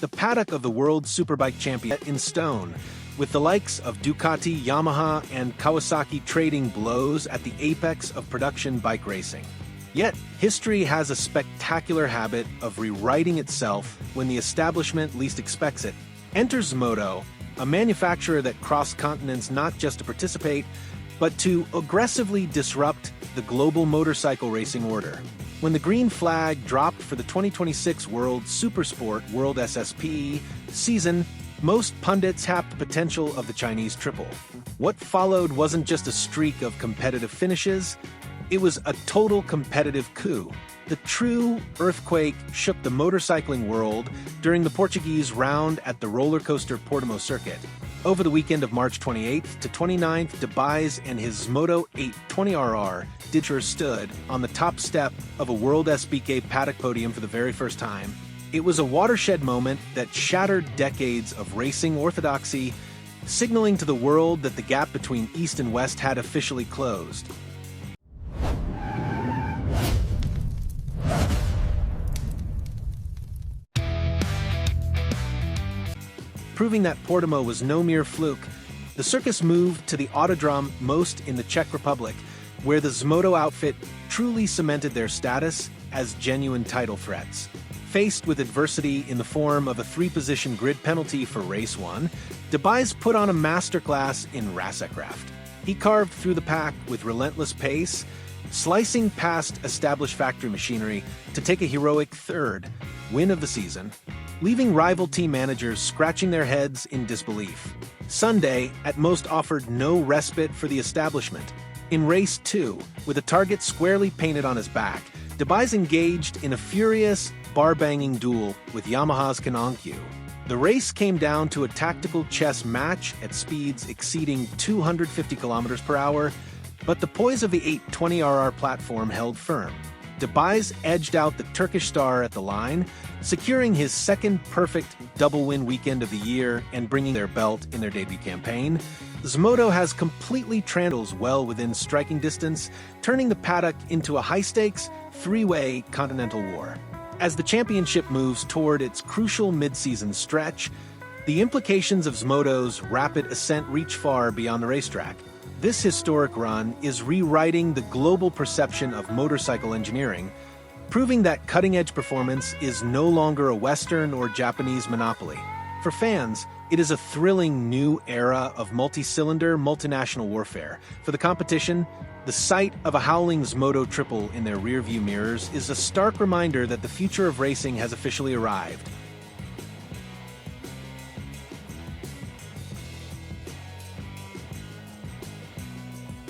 the paddock of the World Superbike champion in stone, with the likes of Ducati, Yamaha, and Kawasaki trading blows at the apex of production bike racing. Yet, history has a spectacular habit of rewriting itself when the establishment least expects it. Enter ZXMOTO, a manufacturer that crossed continents not just to participate, but to aggressively disrupt the global motorcycle racing order. When the green flag dropped for the 2026 World Supersport WorldSSP season, most pundits happed the potential of the Chinese triple. What followed wasn't just a streak of competitive finishes, it was a total competitive coup. The true earthquake shook the motorcycling world during the Portuguese round at the roller coaster Portimao circuit. Over the weekend of March 28th to 29th, Debise and his ZXMOTO 820RR-RS stood on the top step of a WorldSBK paddock podium for the very first time. It was a watershed moment that shattered decades of racing orthodoxy, signaling to the world that the gap between East and West had officially closed. Proving that Portimao was no mere fluke, the circus moved to the Autodrom Most in the Czech Republic, where the ZXMOTO outfit truly cemented their status as genuine title threats. Faced with adversity in the form of a 3-position grid penalty for Race 1, Debise put on a masterclass in Racekraft. He carved through the pack with relentless pace, slicing past established factory machinery to take a heroic third win of the season, leaving rival team managers scratching their heads in disbelief. Sunday, at Most, offered no respite for the establishment. In Race 2, with a target squarely painted on his back, Debise engaged in a furious, bar-banging duel with Yamaha's Kallamotto. The race came down to a tactical chess match at speeds exceeding 250 km/h, but the poise of the 820RR platform held firm. Debise edged out the Turkish star at the line, securing his second perfect double-win weekend of the year and bringing their belt in their debut campaign. ZXMOTO has completely trandles well within striking distance, turning the paddock into a high-stakes, three-way continental war. As the championship moves toward its crucial mid-season stretch, the implications of ZXMOTO's rapid ascent reach far beyond the racetrack. This historic run is rewriting the global perception of motorcycle engineering, proving that cutting-edge performance is no longer a Western or Japanese monopoly. For fans, it is a thrilling new era of multi-cylinder, multinational warfare. For the competition, the sight of a howling ZXMOTO triple in their rearview mirrors is a stark reminder that the future of racing has officially arrived.